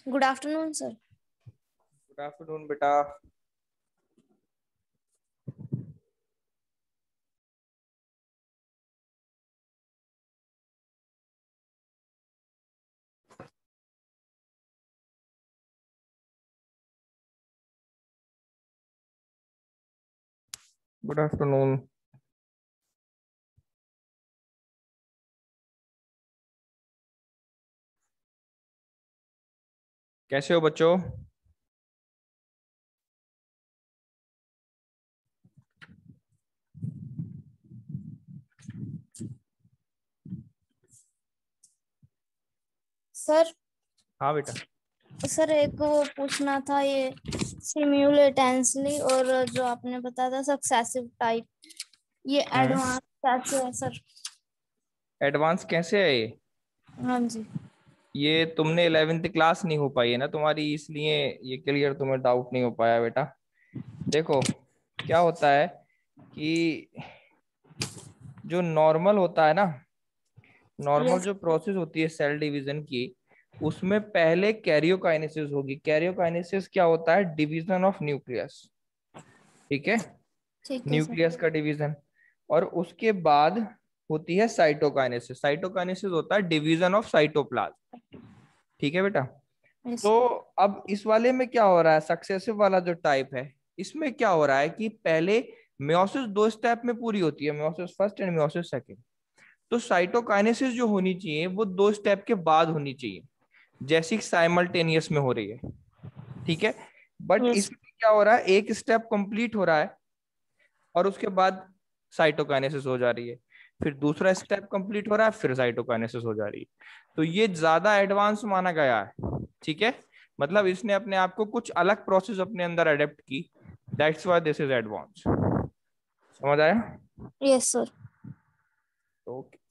Good afternoon sir. Good afternoon बेटा। Good afternoon. कैसे हो बच्चों? सर हाँ बेटा। सर एक वो पूछना था, ये सिम्युलेटेंसली और जो आपने बताया था सक्सेसिव टाइप, ये हम्म। एडवांस कैसे है सर? एडवांस कैसे है ये? हाँ जी। ये तुमने 11th क्लास नहीं हो पाई है ना तुम्हारी, इसलिए ये क्लियर तुम्हें डाउट नहीं हो पाया बेटा। देखो क्या होता है कि जो नॉर्मल होता है ना, नॉर्मल यस। जो प्रोसेस होती है सेल डिवीजन की, उसमें पहले कैरियोकाइनेसिस होगी। कैरियोकाइनेसिस क्या होता है? Division of nucleus. ठीक है, ठीक है सर। न्यूक्लियस का डिवीजन। और उसके बाद होती है साइटोकाइनेसिस। साइटोकाइनेसिस होता है डिवीजन ऑफ साइटोप्लाज्म। ठीक है बेटा। यस। तो अब इस वाले में क्या हो रहा है, सक्सेसिव वाला जो टाइप है, इसमें क्या हो रहा है कि पहले मेयोसिस दो स्टेप में पूरी होती है, meiosis first and meiosis second. तो साइटोकाइनेसिस जो होनी चाहिए वो दो स्टेप के बाद होनी चाहिए, जैसी साइमल्टेनियस में हो रही है। ठीक है। But yes. इसमें क्या हो रहा है, एक स्टेप कंप्लीट हो रहा है और उसके बाद साइटोकाइनेसिस हो जा रही है, फिर दूसरा स्टेप कंप्लीट हो रहा है, फिर साइटोकाइनेसिस हो जा रही है। तो ये ज्यादा एडवांस माना गया है। ठीक है, मतलब इसने अपने आप को कुछ अलग प्रोसेस अपने अंदर अडेप्ट की। That's why this is advance. समझ आया? Yes sir. ओके।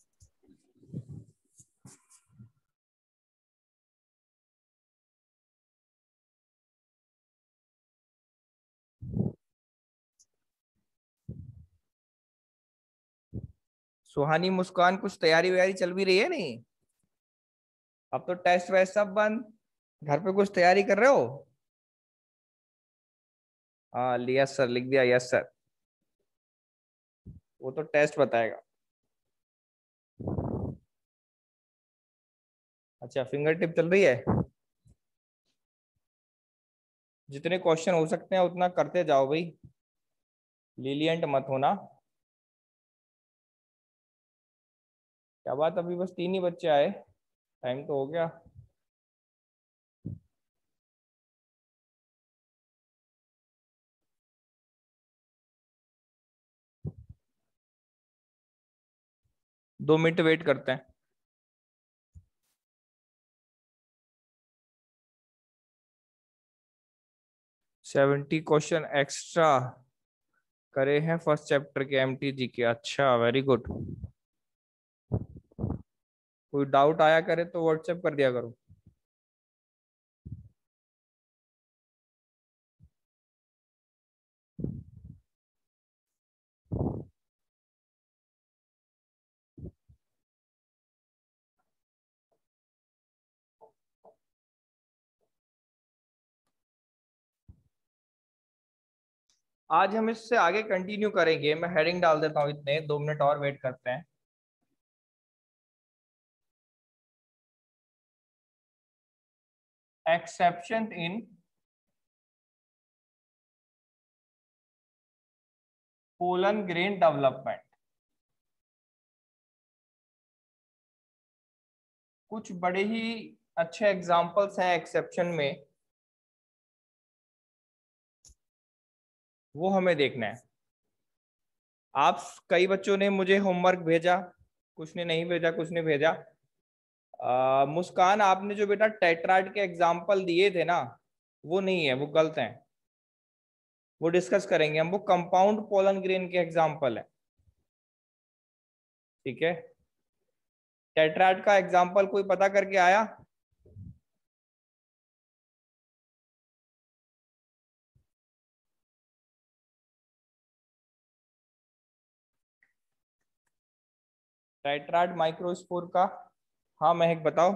सुहानी मुस्कान, कुछ तैयारी वैयारी चल भी रही है नहीं? अब तो टेस्ट वैस्ट सब बंद, घर पे कुछ तैयारी कर रहे हो? हाँ, यस सर लिख दिया, यस सर। वो तो टेस्ट बताएगा। अच्छा, फिंगर टिप चल रही है। जितने क्वेश्चन हो सकते हैं उतना करते जाओ भाई, लीलियंट मत होना। क्या बात, अभी बस 3 ही बच्चे आए, टाइम तो हो गया। दो मिनट वेट करते हैं। 70 क्वेश्चन एक्स्ट्रा करे हैं फर्स्ट चैप्टर के एमटीजी के। अच्छा, वेरी गुड। कोई डाउट आया करे तो व्हाट्सएप कर दिया करो। आज हम इससे आगे कंटिन्यू करेंगे। मैं हेडिंग डाल देता हूँ, इतने 2 मिनट और वेट करते हैं। Exception in pollen grain development. कुछ बड़े ही अच्छे एग्जाम्पल्स हैं एक्सेप्शन में, वो हमें देखना है। आप कई बच्चों ने मुझे होमवर्क भेजा, कुछ ने नहीं भेजा, कुछ ने भेजा। मुस्कान, आपने जो बेटा टेट्राड के एग्जाम्पल दिए थे ना, वो नहीं है, वो गलत हैं। वो डिस्कस करेंगे हम, वो कंपाउंड पोलन ग्रेन के एग्जाम्पल है। ठीक है, टेट्राड का एग्जाम्पल कोई पता करके आया? टेट्राड माइक्रोस्पोर का। हाँ महक बताओ।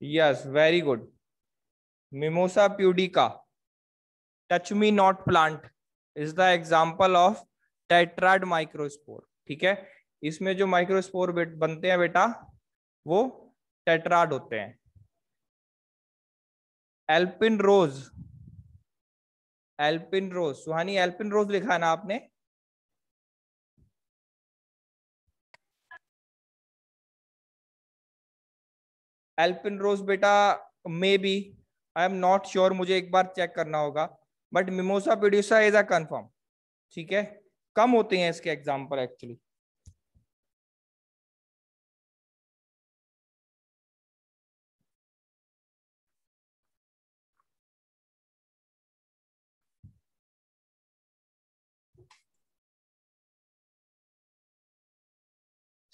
Yes, very good. Mimosa pudica, touch me not plant is the example of tetrad microspore. ठीक है, इसमें जो माइक्रोस्पोर बनते हैं बेटा वो टेट्राड होते हैं। एल्पिन रोज, एल्पिन रोज, सुहानी एल्पिन रोज लिखा है ना आपने? एल्पिन रोज बेटा, maybe, I am not sure, मुझे एक बार चेक करना होगा, but Mimosa pudica is a confirm. ठीक है, कम होते हैं इसके एग्जाम्पल एक्चुअली।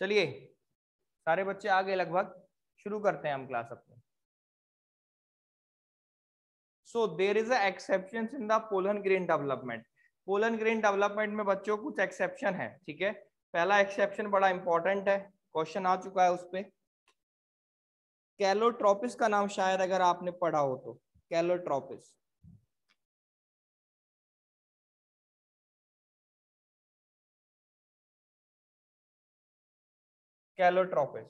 चलिए, सारे बच्चे आ गए लगभग, शुरू करते हैं हम क्लास अपनी। So there is a exception in the pollen grain development. Pollen grain development में बच्चों कुछ एक्सेप्शन है। ठीक है, पहला एक्सेप्शन बड़ा इंपॉर्टेंट है, क्वेश्चन आ चुका है उस पे। कैलोट्रोपिस का नाम शायद अगर आपने पढ़ा हो तो, Calotropis. Calotropis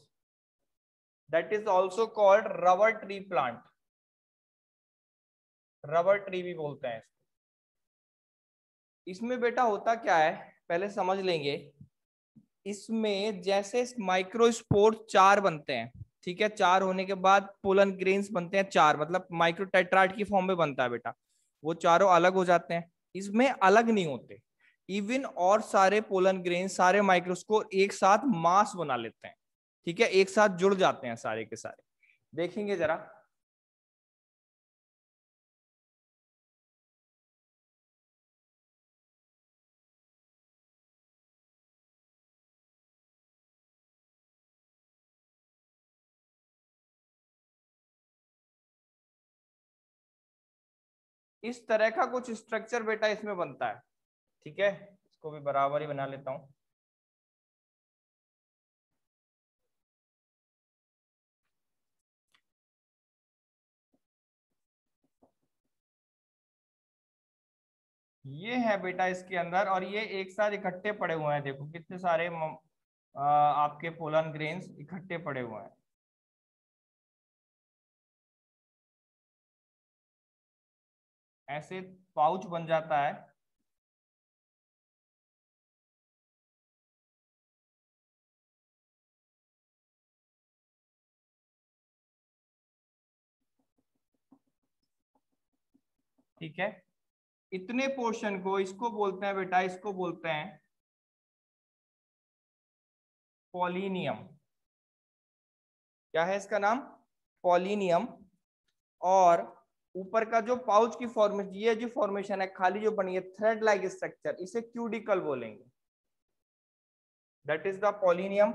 that is also called rubber tree plant, rubber tree भी बोलते हैं इसको। इसमें बेटा होता क्या है पहले समझ लेंगे। इसमें जैसे माइक्रोस्पोर 4 बनते हैं, ठीक है, 4 होने के बाद पोलन ग्रेन्स बनते हैं 4, मतलब माइक्रो टेट्राड की फॉर्म में बनता है बेटा, वो चारों अलग हो जाते हैं। इसमें अलग नहीं होते इवन, और सारे पोलन ग्रेन सारे माइक्रोस्कोर एक साथ मास बना लेते हैं। ठीक है, एक साथ जुड़ जाते हैं सारे के सारे। देखेंगे जरा, इस तरह का कुछ स्ट्रक्चर बेटा इसमें बनता है। ठीक है, इसको भी बराबर ही बना लेता हूं। ये है बेटा इसके अंदर, और ये एक साथ इकट्ठे पड़े हुए हैं, देखो कितने सारे आपके पोलन ग्रेन्स इकट्ठे पड़े हुए हैं। ऐसे पाउच बन जाता है। ठीक है, इतने पोर्शन को इसको बोलते हैं बेटा, इसको बोलते हैं पॉलिनियम। क्या है इसका नाम? पॉलिनियम। और ऊपर का जो पाउच की फॉर्मेशन, ये जो फॉर्मेशन है खाली जो बनी है थ्रेड लाइक स्ट्रक्चर, इसे क्यूडिकल बोलेंगे। That is the pollinium.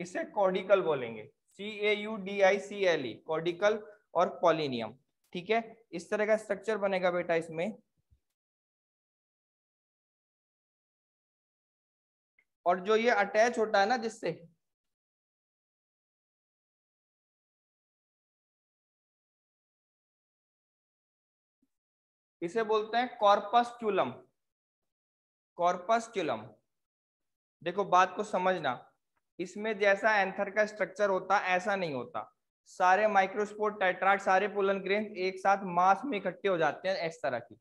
इसे कॉर्डिकल बोलेंगे, CAUDICLE, कॉर्डिकल और पॉलिनियम। ठीक है, इस तरह का स्ट्रक्चर बनेगा बेटा इसमें। और जो ये अटैच होता है ना जिससे, इसे बोलते हैं कॉर्पस्क्यूलम, कॉर्पस्क्यूलम। देखो बात को समझना, इसमें जैसा एंथर का स्ट्रक्चर होता ऐसा नहीं होता। सारे माइक्रोस्पोर टेट्राड, सारे पोलन ग्रेन एक साथ मास में इकट्ठे हो जाते हैं इस तरह की।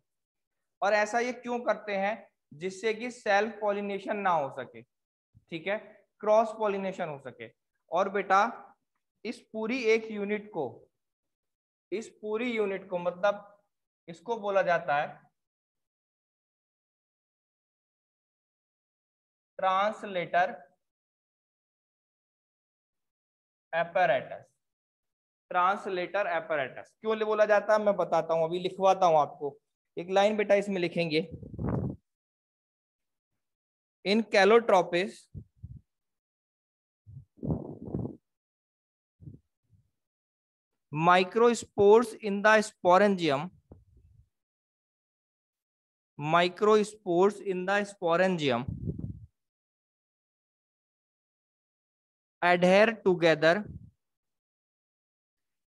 और ऐसा ये क्यों करते हैं? जिससे कि सेल्फ पॉलिनेशन ना हो सके, ठीक है, क्रॉस पॉलिनेशन हो सके। और बेटा इस पूरी एक यूनिट को, इस पूरी यूनिट को मतलब इसको बोला जाता है ट्रांसलेटर एपैरेटस। ट्रांसलेटर एपैरेटस क्यों बोला जाता है मैं बताता हूं, अभी लिखवाता हूं आपको। एक लाइन बेटा इसमें लिखेंगे, इन Calotropis microspores in the sporangium microspores in the sporangium adhere together,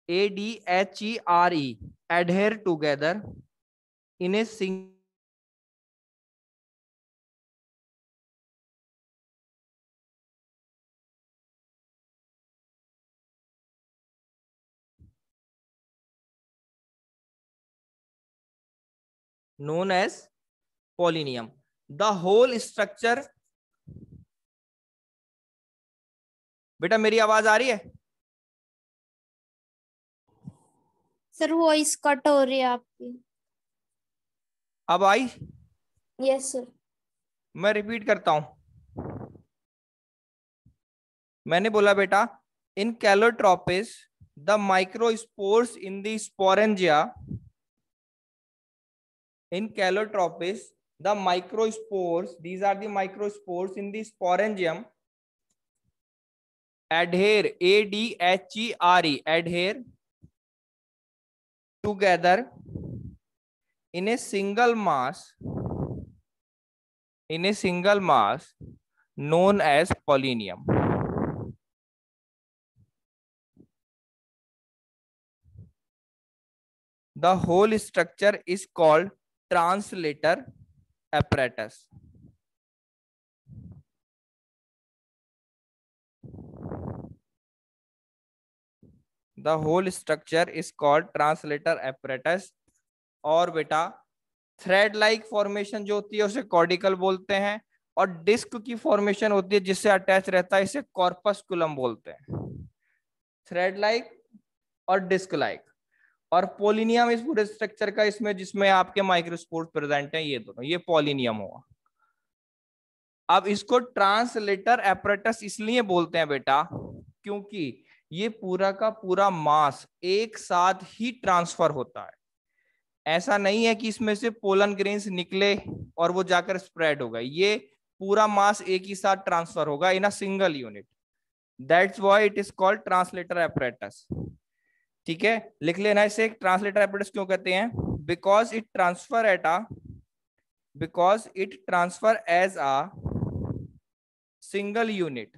ADHERE, adhere together in a single known as polonium. The whole structure, बेटा मेरी आवाज आ रही है? सर वॉइस कट हो रही है आपकी। अब आई? Yes sir. मैं रिपीट करता हूं। मैंने बोला बेटा, in Calotropis the microspores in the sporangia, in calotropis the microspores, these are the microspores in the sporangium, adhere, ADHERE, adhere together in a single mass, in a single mass known as polonium. The whole structure is called translator apparatus. The whole structure is called translator apparatus. और बेटा thread like formation जो होती है उसे कॉर्डिकल बोलते हैं, और disc की फॉर्मेशन होती है जिससे अटैच रहता है इसे कॉर्पस्कुलम बोलते हैं। थ्रेड लाइक और डिस्क लाइक। और पोलिनियम इस पूरे स्ट्रक्चर का इसमें जिसमें आपके माइक्रोस्पोर्स प्रेजेंट हैं, ये दोनों, ये पोलिनियम हुआ। अब इसको ट्रांसलेटर एपरेटस इसलिए बोलते हैं बेटा क्योंकि ये पूरा का पूरा मास एक साथ ही ट्रांसफर होता है। ऐसा नहीं है कि इसमें से पोलन ग्रेन्स निकले और वो जाकर स्प्रेड होगा, ये पूरा मास एक ही साथ ट्रांसफर होगा in a single unit. That's why it is called translator apparatus. ठीक है, लिख लेना इसे। ट्रांसलेटर एपरेटस क्यों कहते हैं? Because it transfer as a single unit,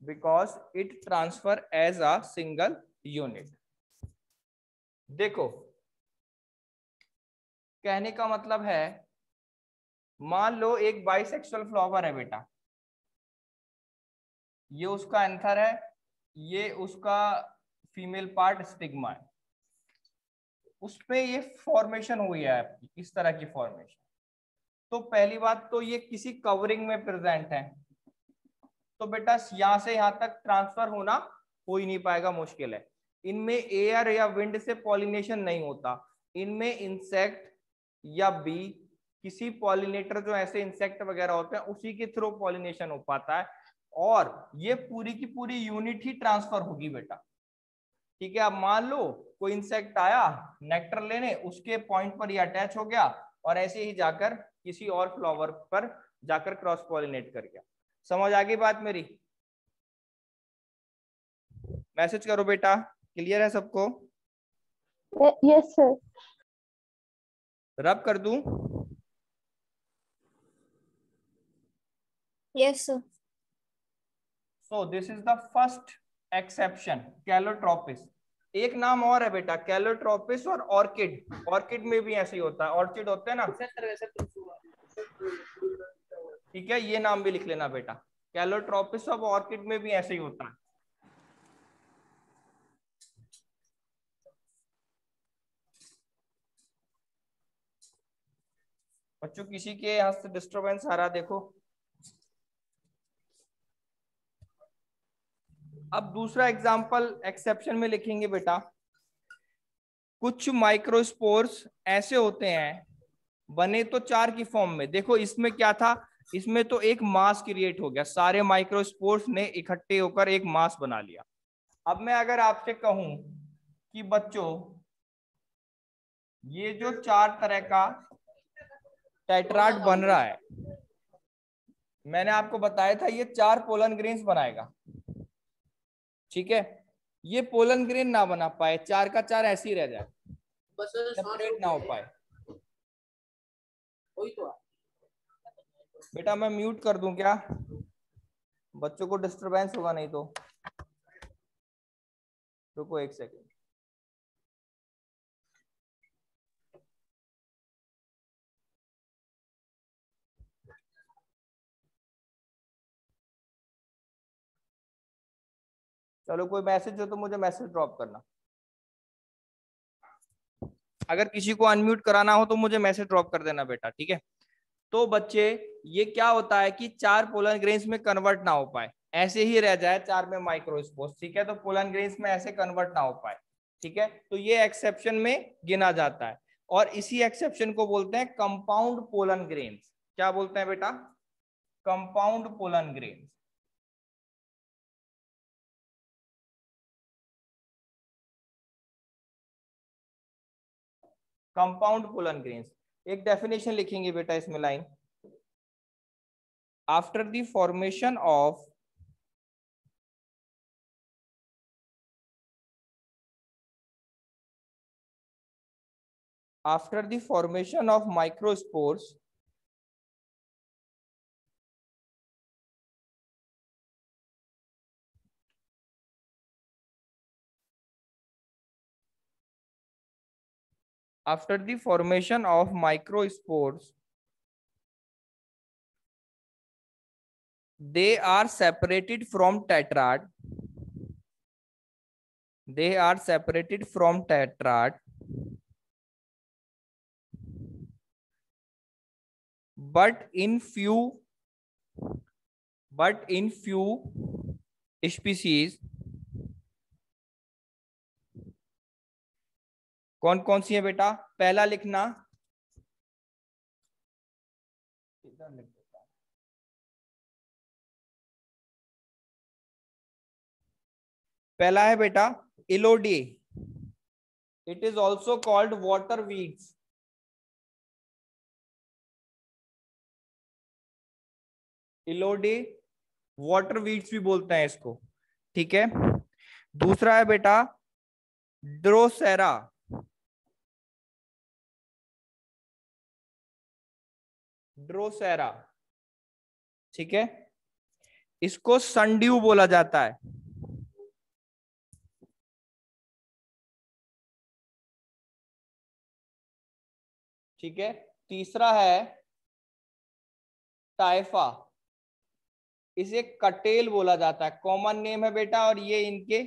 because it transfer as a single unit. देखो कहने का मतलब है, मान लो एक बाइसेक्सुअल फ्लावर है बेटा, ये उसका एंथर है, ये उसका फीमेल पार्ट स्टिग्मा है, उसपे ये फॉर्मेशन हुई है आपकी, इस तरह की फॉर्मेशन। तो पहली बात तो ये किसी कवरिंग में प्रेजेंट है, तो बेटा यहां से यहां तक ट्रांसफर होना हो ही नहीं पाएगा, मुश्किल है। इनमें एयर या विंड से पॉलिनेशन नहीं होता, इनमें इंसेक्ट या बी, किसी पॉलिनेटर जो ऐसे इंसेक्ट वगैरह होते हैं उसी के थ्रू पॉलिनेशन हो पाता है, और ये पूरी की पूरी यूनिट ही ट्रांसफर होगी बेटा। ठीक है, अब मान लो कोई इंसेक्ट आया नेक्टर लेने, उसके पॉइंट पर ये अटैच हो गया और ऐसे ही जाकर किसी और फ्लावर पर जाकर क्रॉस पॉलिनेट कर गया। समझ आ गई बात मेरी? मैसेज करो बेटा, क्लियर है सबको? Yes sir. रब कर दूं? Yes sir. So this is the first exception, Calotropis. एक नाम और है बेटा, कैलोट्रोपिस और ऑर्किड। ऑर्किड में भी ऐसे ही होता है, ऑर्चिड होते हैं ना। ठीक है, ये नाम भी लिख लेना बेटा, कैलोट्रोपिस और ऑर्किड में भी ऐसे ही होता है। बच्चों किसी के यहाँ से डिस्टरबेंस आ रहा देखो। अब दूसरा एग्जांपल एक्सेप्शन में लिखेंगे बेटा, कुछ माइक्रोस्पोर्स ऐसे होते हैं, बने तो चार की फॉर्म में। देखो इसमें क्या था, इसमें तो एक मास क्रिएट हो गया, सारे माइक्रोस्पोर्स ने इकट्ठे होकर एक मास बना लिया। अब मैं अगर आपसे कहूं कि बच्चों ये जो चार तरह का टेट्राड बन रहा है, मैंने आपको बताया था ये चार पोलन ग्रेन्स बनाएगा। ठीक है, ये पोलन ग्रेन ना बना पाए, चार का चार ऐसे ही रह जाए, सेपरेट ना हो पाए। बेटा मैं म्यूट कर दूं क्या? बच्चों को डिस्टरबेंस होगा नहीं तो। रुको एक सेकेंड। चलो कोई मैसेज हो तो मुझे मैसेज ड्रॉप करना। अगर किसी को अनम्यूट कराना हो तो मुझे मैसेज ड्रॉप कर देना बेटा, ठीक है? तो बच्चे ये क्या होता है कि 4 पोलन ग्रेन्स में कन्वर्ट ना हो पाए, ऐसे ही रह जाए 4 में माइक्रोस्पोर्स, ठीक है? तो पोलन ग्रेन्स में ऐसे कन्वर्ट ना हो पाए, ठीक है? तो ये एक्सेप्शन में गिना जाता है और इसी एक्सेप्शन को बोलते हैं कंपाउंड पोलन ग्रेन्स। क्या बोलते हैं बेटा? Compound pollen grains. Compound pollen grains. एक डेफिनेशन लिखेंगे बेटा इसमें line, after the formation of microspores, after the formation of microspores, they are separated from tetrad. They are separated from tetrad, but in few species, कौन कौन सी है बेटा? पहला लिखना, पहला है बेटा Elodea. It is also called water weeds. Elodea water weeds भी बोलते हैं इसको, ठीक है? दूसरा है बेटा ड्रोसेरा। ड्रोसेरा, ठीक है? इसको सनड्यू बोला जाता है, ठीक है? तीसरा है टाइफा। इसे कटेल बोला जाता है, कॉमन नेम है बेटा और ये इनके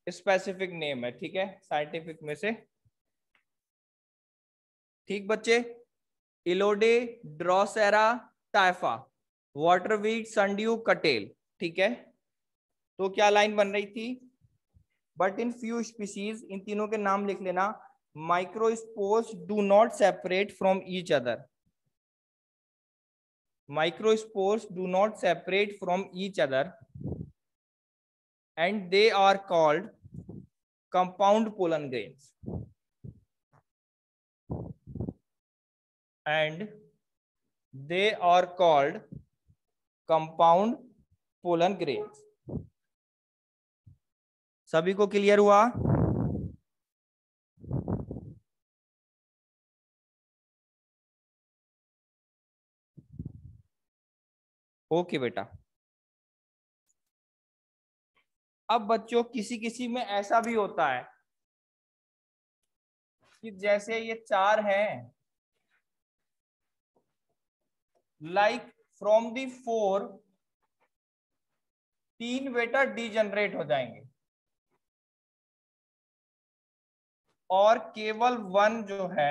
स्पेसिफिक नेम है, ठीक है? साइंटिफिक में से, ठीक बच्चे? इलोडे, ड्रोसेरा, टाइफा, वाटरवीड, सनड्यू, कटेल, ठीक है? तो क्या लाइन बन रही थी? बट इन फ्यू स्पीसीज, इन तीनों के नाम लिख लेना। Microspores do not separate from each other. Microspores do not separate from each other and they are called compound pollen grains. And they are called compound pollen grains. सभी को clear हुआ? Okay बेटा। अब बच्चों किसी किसी में ऐसा भी होता है कि जैसे ये 4 हैं, लाइक फ्रॉम दी 4 3 बेटा डीजनरेट हो जाएंगे और केवल 1 जो है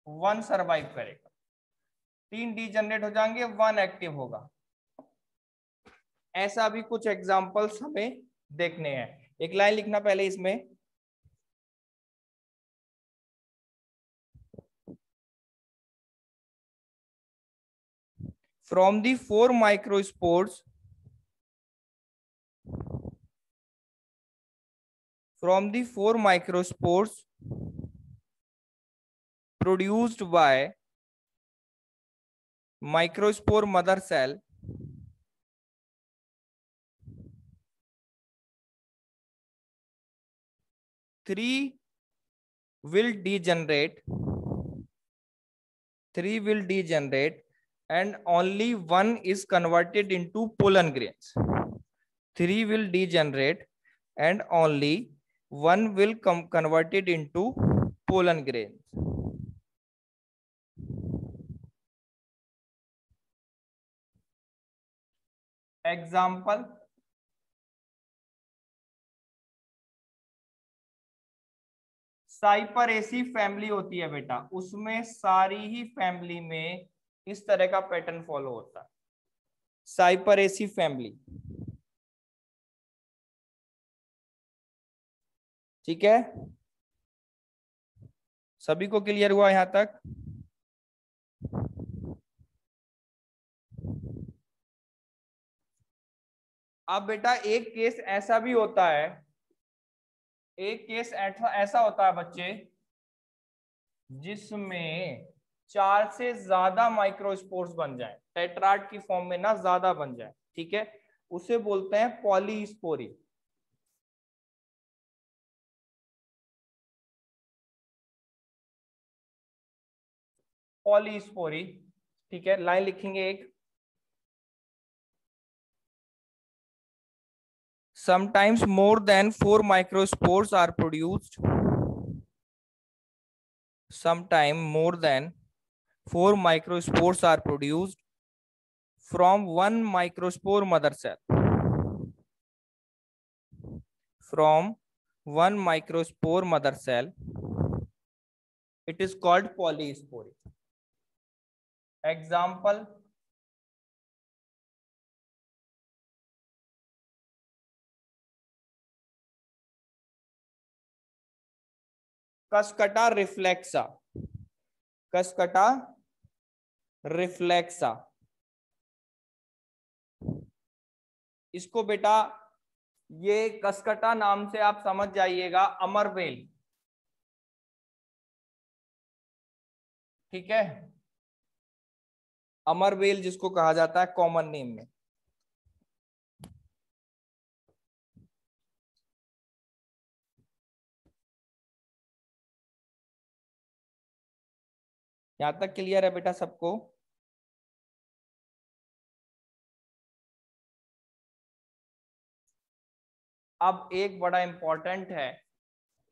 1 सरवाइव करेगा। 3 डीजनरेट हो जाएंगे, 1 एक्टिव होगा। ऐसा भी कुछ एग्जांपल्स हमें देखने हैं। एक लाइन लिखना पहले इसमें, from the 4 microspores, from the 4 microspores produced by microspore mother cell, 3 will degenerate 3 will degenerate and only 1 is converted into pollen grains. 3 will degenerate and only 1 will converted into pollen grains. Example, साइपरेसी family होती है बेटा, उसमें सारी ही family में इस तरह का pattern follow होता है। साइपरेसी फैमिली, ठीक है, सभी को क्लियर हुआ यहां तक? अब बेटा एक केस ऐसा भी होता है, एक केस ऐसा होता है बच्चे जिसमें 4 से ज्यादा माइक्रोस्पोर्स बन जाए, टेट्राड की फॉर्म में ना ज्यादा बन जाए, ठीक है, उसे बोलते हैं पॉलीस्पोरी। पॉलीस्पोरी, ठीक है, लाइन लिखेंगे एक, sometimes more than 4 microspores are produced, sometime more than 4 microspores are produced from one microspore mother cell, from one microspore mother cell, it is called polyspory. Example, Cuscuta reflexa, Cuscuta reflexa, इसको बेटा ये Cuscuta नाम से आप समझ जाइएगा, अमरबेल, ठीक है, अमरबेल जिसको कहा जाता है कॉमन नेम में। यहां तक क्लियर है बेटा सबको? अब एक बड़ा इंपॉर्टेंट है,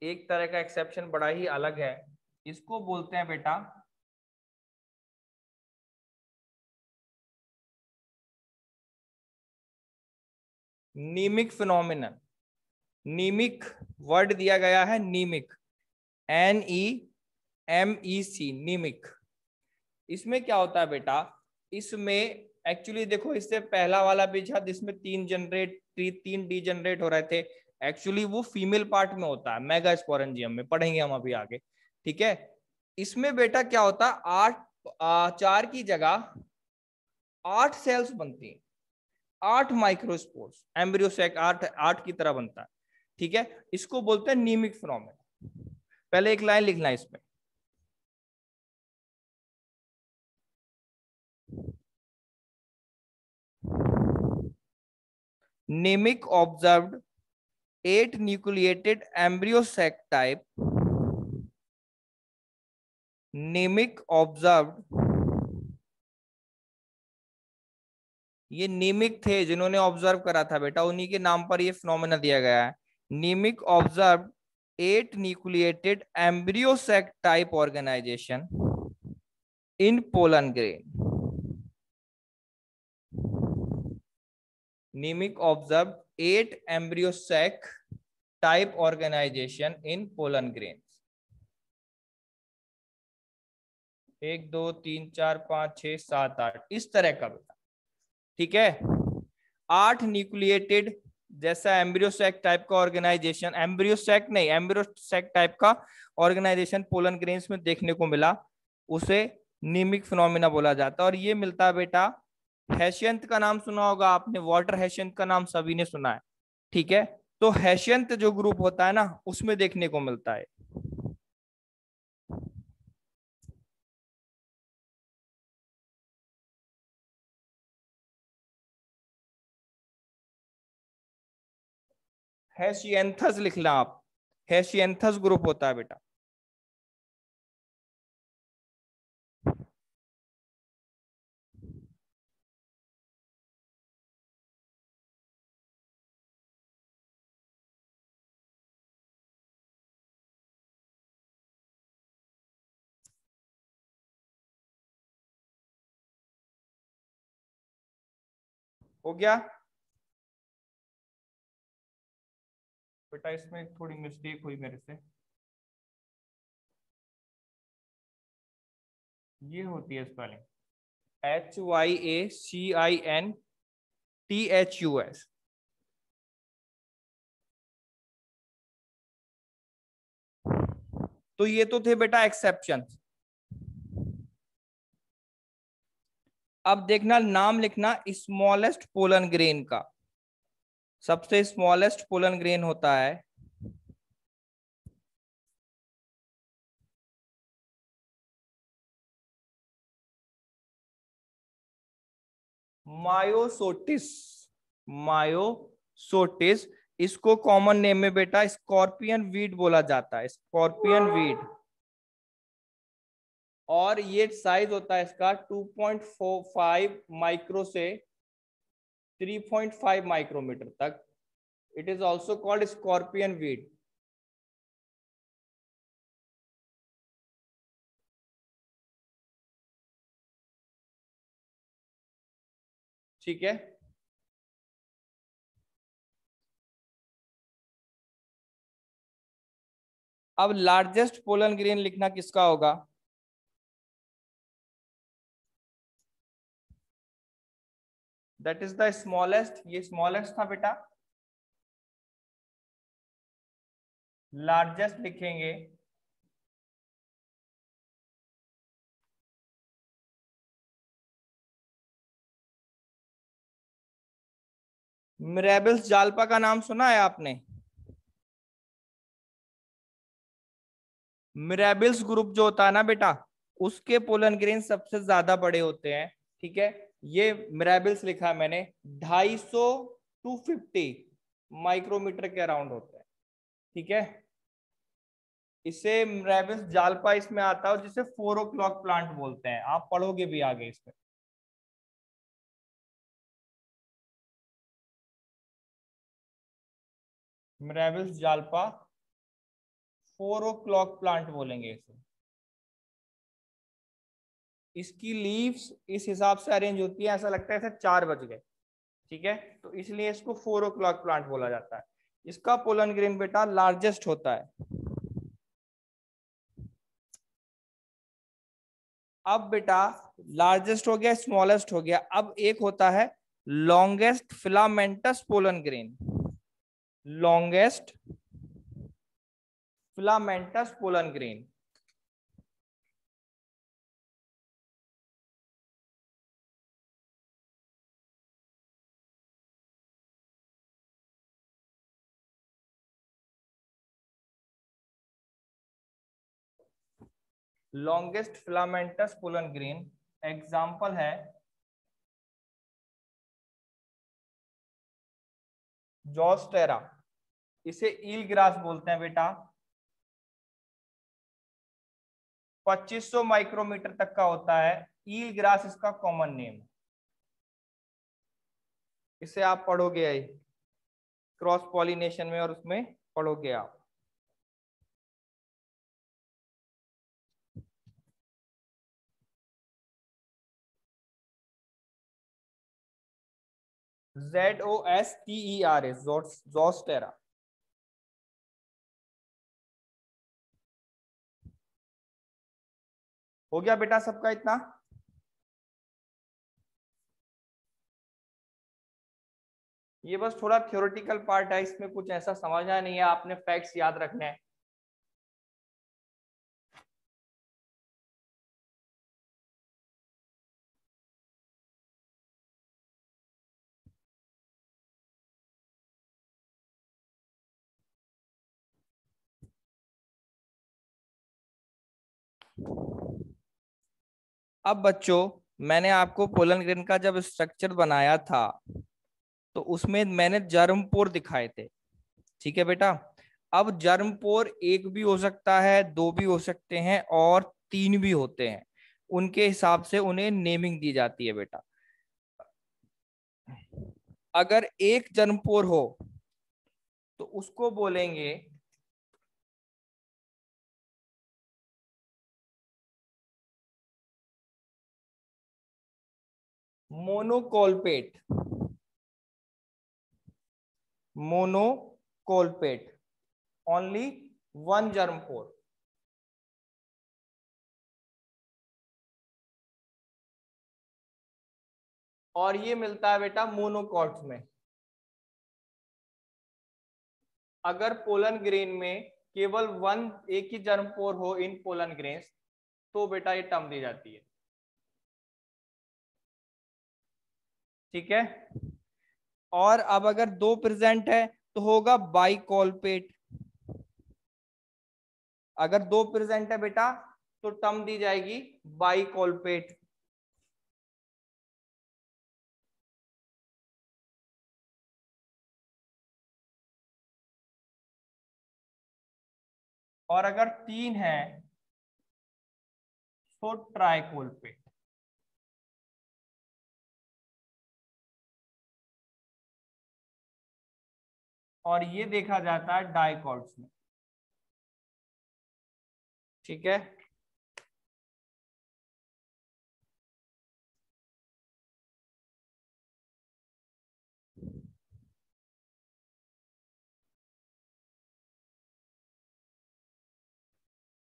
एक तरह का एक्सेप्शन बड़ा ही अलग है, इसको बोलते हैं बेटा नीमिक फिनोमिनन। नीमिक वर्ड दिया गया है, नीमिक, NEMEC, नीमिक। इसमें क्या होता है बेटा, इसमें एक्चुअली देखो, इससे पहला वाला भी था जिसमें 3 डीजनरेट हो रहे थे, एक्चुअली वो फीमेल पार्ट में होता है, मेगास्पोरेंजियम में, पढ़ेंगे हम अभी आगे, ठीक है। इसमें बेटा क्या होता है, 4 की जगह 8 सेल्स बनती हैं, 8 माइक्रोस्पोर्स, एम्ब्रियो सैक 8 की तरह बनता है, ठीक है, इसको बोलते हैं नीमिक फिनोमेना। पहले एक लाइन लिखना है इसमें, Nemec observed 8 nucleated embryo sac type, Nemec observed, ये नीमिक थे जिन्होंने ऑब्जर्व करा था बेटा, उन्हीं के नाम पर ये फिनोमेना दिया गया है। Nemec observed 8 nucleated embryo sac type organisation in pollen grain. Nemec observed 8 embryo sac type organisation in pollen grain. 1 2 3 4 5 6 7 8 इस तरह का बेटा, ठीक है, 8 न्यूक्लिएटेड जैसा एम्ब्रियोसैक टाइप का ऑर्गेनाइजेशन, एम्ब्रियोसैक नहीं, एम्ब्रियोसैक टाइप का ऑर्गेनाइजेशन पोलन ग्रेन्स में देखने को मिला, उसे नीमिक फिनोमिना बोला जाता है। और ये मिलता है बेटा, हैशियंथ का नाम सुना होगा आपने, वाटर हैशियंथ का नाम सभी ने सुना है, ठीक है, तो हैशियंथ जो ग्रुप होता है ना, उसमें देखने को मिलता है। हैशियंथस लिखना आप, हैशियंथस ग्रुप होता है बेटा। हो गया बेटा, इसमें थोड़ी मिस्टेक हुई मेरे से, ये होती है स्पेलिंग HYACINTHUS। तो ये तो थे बेटा एक्सेप्शन। अब देखना, नाम लिखना स्मॉलेस्ट पोलन ग्रेन का। सबसे स्मॉलेस्ट पोलन ग्रेन होता है मायोसोटिस। मायोसोटिस, इसको कॉमन नेम में बेटा स्कॉर्पियन वीड बोला जाता है, स्कॉर्पियन वीड। और ये साइज होता है इसका 2.45 माइक्रो से 3.5 माइक्रोमीटर तक। It is also called scorpion weed. ठीक है, अब लार्जेस्ट पोलन ग्रेन लिखना किसका होगा? दैट इज द स्मॉलेस्ट, ये स्मॉलेस्ट था बेटा, लार्जेस्ट लिखेंगे मिरेबल्स जाल्पा का नाम सुना है आपने? मिरेबल्स ग्रुप जो होता है ना बेटा, उसके पोलन ग्रेन सबसे ज्यादा बड़े होते हैं। ठीक है, ये मिरेबल्स लिखा है मैंने, 250 माइक्रोमीटर के अराउंड होते हैं। ठीक है, इसे मिरेबल्स जाल्पा इसमें आता है, और जिसे 4 o'clock प्लांट बोलते हैं, आप पढ़ोगे भी आगे इसमें। मिरेबल्स जाल्पा 4 o'clock प्लांट बोलेंगे इसे। इसकी लीव्स इस हिसाब से अरेंज होती है, ऐसा लगता है ऐसे 4 बज गए। ठीक है, तो इसलिए इसको 4 o'clock प्लांट बोला जाता है। इसका पोलन ग्रेन बेटा लार्जेस्ट होता है। अब बेटा लार्जेस्ट हो गया, स्मॉलेस्ट हो गया, अब एक होता है longest filamentous pollen grain. Longest filamentous pollen grain. Longest filamentous pollen grain example है जोस्टेरा, इसे ईल ग्रास बोलते हैं बेटा। 2500 माइक्रोमीटर तक का होता है, ईल ग्रास इसका कॉमन नेम। इसे आप पढ़ोगे क्रॉस पॉलिनेशन में, और उसमें पढ़ोगे आप। ZOSTERA, Zostera. हो गया बेटा सबका इतना? ये बस थोड़ा थ्योरेटिकल पार्ट है, इसमें कुछ ऐसा समझना नहीं है, आपने फैक्ट्स याद रखने हैं। अब बच्चों, मैंने आपको पोलन ग्रेन का जब स्ट्रक्चर बनाया था, तो उसमें मैंने जर्म पोर दिखाए थे। ठीक है बेटा, अब जर्म पोर एक भी हो सकता है, दो भी हो सकते हैं, और तीन भी होते हैं। उनके हिसाब से उन्हें नेमिंग दी जाती है बेटा। अगर एक जर्म पोर हो तो उसको बोलेंगे मोनोकोल्पेट। मोनोकोलपेट, ओनली वन जर्म पोर। और ये मिलता है बेटा मोनोकॉट्स में। अगर पोलन ग्रेन में केवल एक ही जर्म पोर हो इन पोलन ग्रेन्स, तो बेटा ये टर्म दी जाती है। ठीक है। और अब अगर दो प्रेजेंट है तो होगा बाइकॉलपेट। अगर दो प्रेजेंट है बेटा तो टर्म दी जाएगी बाइकॉलपेट। और अगर तीन है तो ट्राइकोलपेट। और ये देखा जाता है डाइकॉट्स में। ठीक है।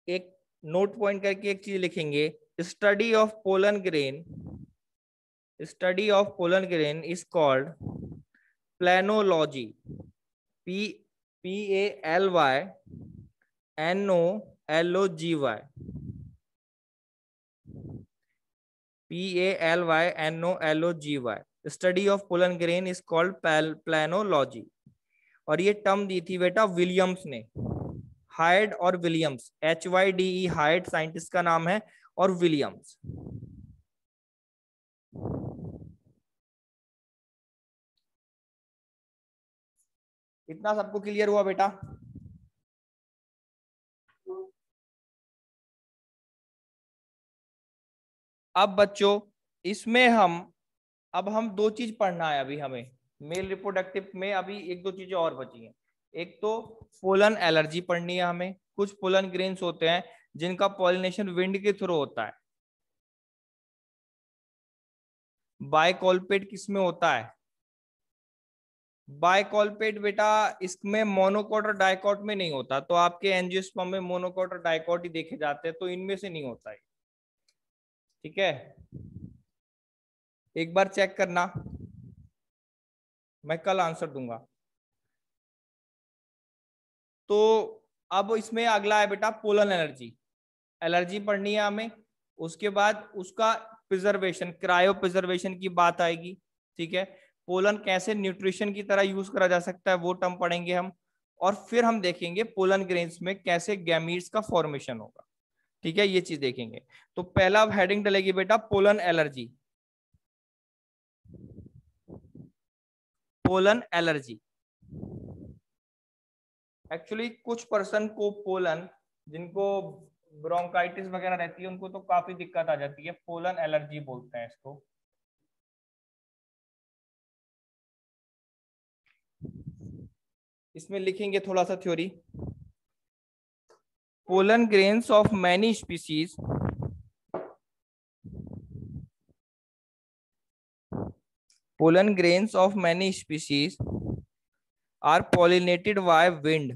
एक नोट पॉइंट करके एक चीज लिखेंगे, study of pollen grain, study of pollen grain is called palynology, PALYNOLOGY, PALYNOLOGY। Study of pollen grain is called palynology. और ये टर्म दी थी बेटा विलियम्स ने, हाइड और विलियम्स, HYDE हाइड साइंटिस्ट का नाम है, और विलियम्स। इतना सबको क्लियर हुआ बेटा? अब बच्चों इसमें हम दो चीज पढ़ना है अभी हमें मेल रिप्रोडक्टिव में। अभी एक दो चीजें और बची हैं। एक तो पोलन एलर्जी पढ़नी है हमें। कुछ पोलन ग्रेन्स होते हैं जिनका पॉलिनेशन विंड के थ्रू होता है। बाइकॉलपेट किसमें होता है? बाइकॉलपेट बेटा इसमें मोनोकॉट और डाइकॉट में नहीं होता। तो आपके एंजियोस्पर्म में मोनोकॉट और डाइकॉट ही देखे जाते हैं, तो इनमें से नहीं होता है। ठीक है, एक बार चेक करना, मैं कल आंसर दूंगा। तो अब इसमें अगला है बेटा पोलन एलर्जी। एलर्जी पढ़नी है हमें। उसके बाद उसका प्रिजर्वेशन, क्रायो प्रिजर्वेशन की बात आएगी। ठीक है, पोलन कैसे न्यूट्रिशन की तरह यूज करा जा सकता है वो टर्म पढ़ेंगे हम। और फिर हम देखेंगे पोलन ग्रेन्स में कैसे गैमीट्स का फॉर्मेशन होगा। ठीक है, ये चीज देखेंगे। तो पहला हेडिंग डलेगी बेटा pollen allergy. Pollen allergy actually कुछ पर्सन को पोलन, जिनको ब्रोंकाइटिस वगैरह रहती है, उनको तो काफी दिक्कत आ जाती है। पोलन एलर्जी बोलते हैं इसको। इसमें लिखेंगे थोड़ा सा theory. Pollen grains of many species, pollen grains of many species are pollinated by wind.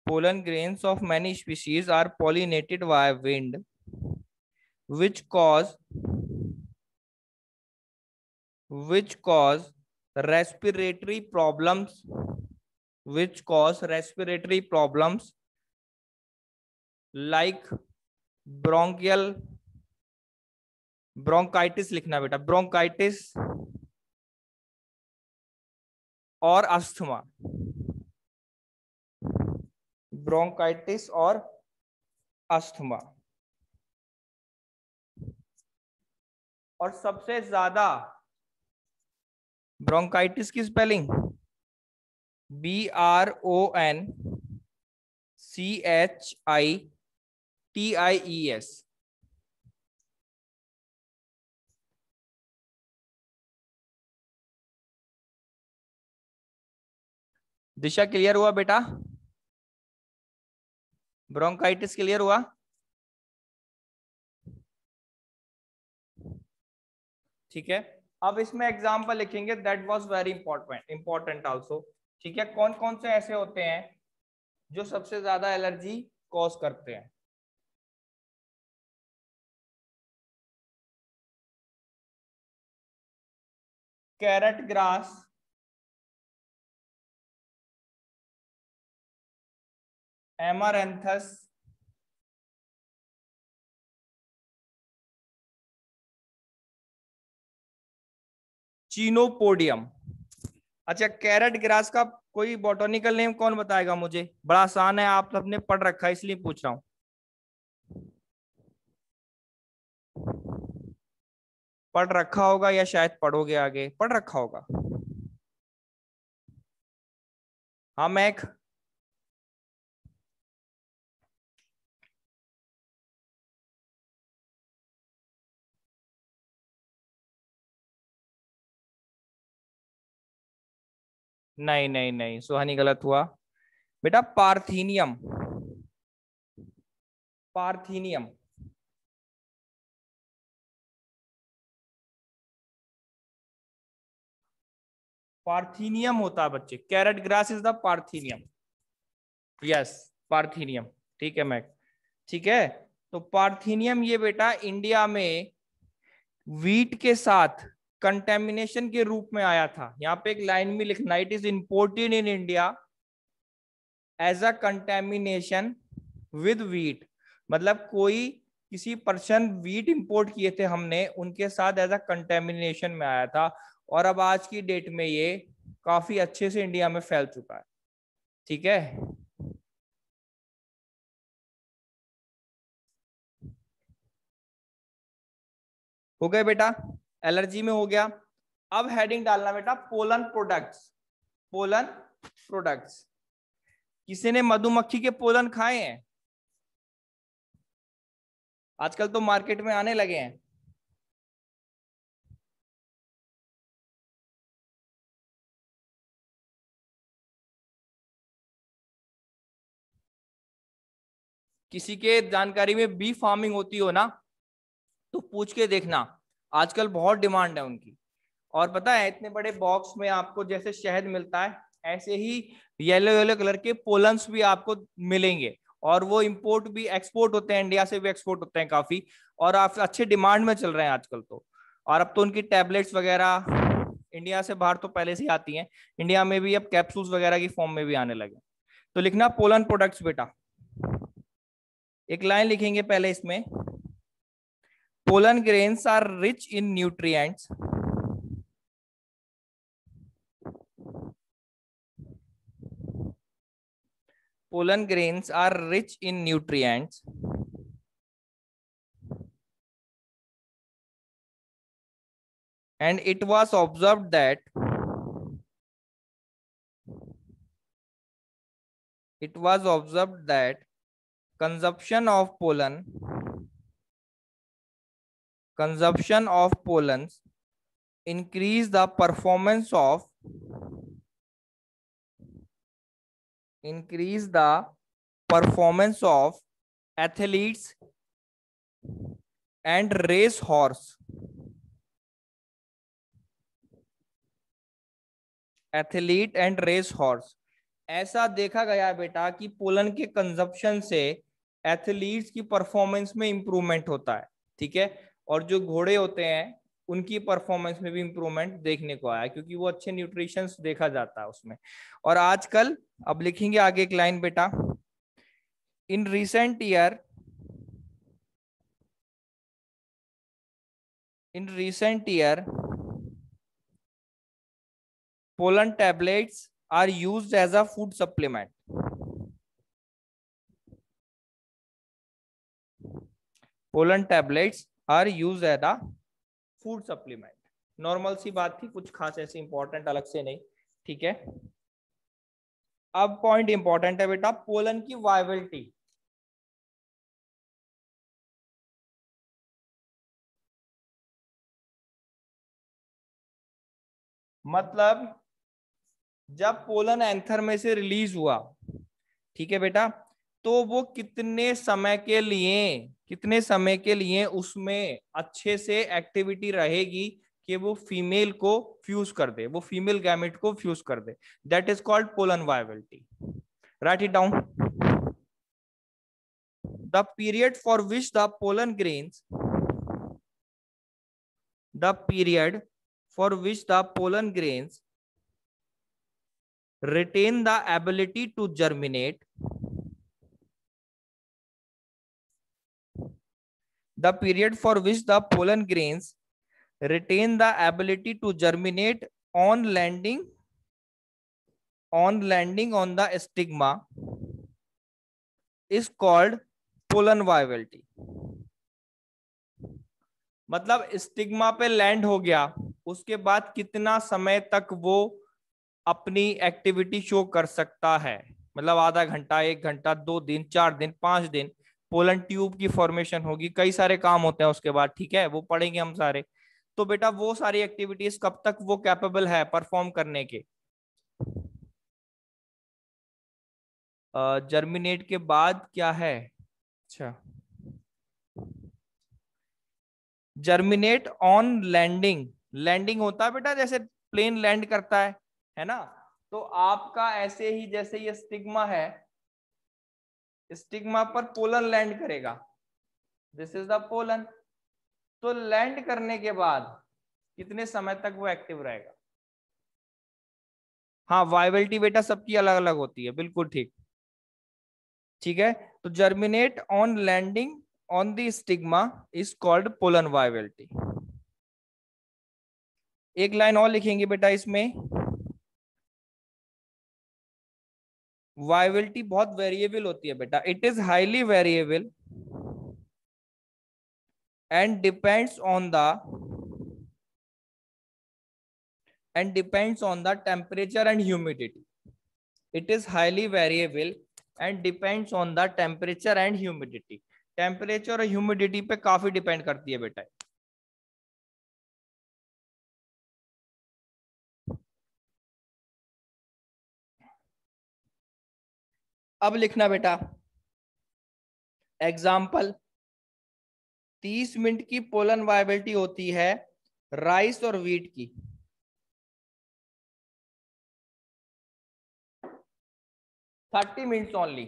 Pollen grains of many species are pollinated by wind, which cause respiratory problems, like bronchitis लिखना बेटा, bronchitis और asthma. Bronchitis और asthma. और सबसे ज्यादा bronchitis की spelling BRONCHITIES। दिशा clear हुआ बेटा? ब्रोंकाइटिस क्लियर हुआ? ठीक है, अब इसमें एग्जाम्पल लिखेंगे, that was very important also. ठीक है, कौन कौन से ऐसे होते हैं जो सबसे ज्यादा एलर्जी कॉज करते हैं? Carrot grass, Amaranthus, Chenopodium. अच्छा, कैरेट ग्रास का कोई बॉटनिकल नेम कौन बताएगा मुझे? बड़ा आसान है, आप सबने पढ़ रखा है इसलिए पूछ रहा हूं। पढ़ रखा होगा या शायद पढ़ोगे आगे, पढ़ रखा होगा। हाँ मैक, नहीं नहीं नहीं, सुहानी गलत हुआ बेटा। Parthenium, parthenium. पार्थीनियम होता है बच्चे, carrot grass is the parthenium. Yes, parthenium. ठीक है मैक, ठीक है। तो पार्थीनियम ये बेटा इंडिया में वीट के साथ कंटेमिनेशन के रूप में आया था। यहाँ पे एक लाइन में लिखना, it is imported in India as a contamination with wheat. मतलब कोई किसी पर्सन वीट इंपोर्ट किए थे हमने, उनके साथ एज अ कंटेमिनेशन में आया था। और अब आज की डेट में ये काफी अच्छे से इंडिया में फैल चुका है। ठीक है, हो गए बेटा, एलर्जी में हो गया। अब हेडिंग डालना बेटा, पोलन प्रोडक्ट्स। पोलन प्रोडक्ट्स, किसी ने मधुमक्खी के पोलन खाए हैं? आजकल तो मार्केट में आने लगे हैं। किसी के जानकारी में बी फार्मिंग होती हो ना, तो पूछ के देखना, आजकल बहुत डिमांड है उनकी। और पता है, इतने बड़े बॉक्स में आपको जैसे शहद मिलता है, ऐसे ही येलो येलो कलर के पोलन्स भी आपको मिलेंगे। और वो इंपोर्ट भी, एक्सपोर्ट होते हैं, इंडिया से भी एक्सपोर्ट होते हैं काफी, और आप अच्छे डिमांड में चल रहे हैं आजकल तो। और अब तो उनकी टैबलेट्स वगैरह इंडिया से बाहर तो पहले से ही आती हैं, इंडिया में भी अब कैप्सूल्स वगैरह की फॉर्म में भी आने लगे। तो लिखना पोलन प्रोडक्ट्स बेटा। एक लाइन लिखेंगे पहले इसमें, pollen grains are rich in nutrients, pollen grains are rich in nutrients and it was observed that consumption of pollens increase the performance of athletes and race horse। Athlete and race horse, ऐसा देखा गया है बेटा कि pollen के consumption से athletes की performance में इंप्रूवमेंट होता है। ठीक है, और जो घोड़े होते हैं उनकी परफॉर्मेंस में भी इंप्रूवमेंट देखने को आया, क्योंकि वो अच्छे न्यूट्रिशंस देखा जाता है उसमें। और आजकल, अब लिखेंगे आगे एक लाइन बेटा, in recent year pollen tablets are used as a food supplement। pollen tablets are used as a food supplement। Normal सी बात थी, कुछ खास ऐसी इंपॉर्टेंट अलग से नहीं। ठीक है, अब पॉइंट इंपॉर्टेंट है बेटा, पोलन की वायबिलिटी। मतलब जब पोलन एंथर में से रिलीज हुआ, ठीक है बेटा, तो वो कितने समय के लिए उसमें अच्छे से एक्टिविटी रहेगी कि वो फीमेल को फ्यूज कर दे, वो फीमेल गैमेट को फ्यूज कर दे, that is called pollen viability. Write it down. The period for which the pollen grains, the period for which the pollen grains retain the ability to germinate, the period for which the pollen grains retain the ability to germinate on landing on the stigma is called pollen viability. मतलब stigma पे land हो गया, उसके बाद कितना समय तक वो अपनी एक्टिविटी शो कर सकता है, मतलब आधा घंटा, 1 घंटा, 2 दिन, 4 दिन, 5 दिन. पोलन ट्यूब की फॉर्मेशन होगी, कई सारे काम होते हैं उसके बाद, ठीक है, वो पढ़ेंगे हम सारे. तो बेटा वो सारी एक्टिविटीज कब तक वो कैपेबल है परफॉर्म करने के? जर्मिनेट के बाद क्या है? अच्छा, जर्मिनेट ऑन लैंडिंग. लैंडिंग होता है बेटा जैसे प्लेन लैंड करता है ना? तो आपका ऐसे ही जैसे ये स्टिग्मा है, स्टिग्मा पर पोलन लैंड करेगा, दिस इज द पोलन. तो लैंड करने के बाद कितने समय तक वो एक्टिव रहेगा? हाँ, वायबिलिटी बेटा सबकी अलग अलग होती है, बिल्कुल ठीक. ठीक है, तो germinate on landing on the stigma is called pollen viability. एक लाइन और लिखेंगे बेटा इसमें. वायबिलिटी बहुत वेरिएबल होती है बेटा, it is highly variable and depends on the temperature and humidity. It is highly variable and depends on the temperature and humidity. Temperature और ह्यूमिडिटी पे काफी डिपेंड करती है बेटा. अब लिखना बेटा एग्जाम्पल. 30 मिनट की पोलन वायबिलिटी होती है राइस और व्हीट की. 30 मिनट्स ओनली.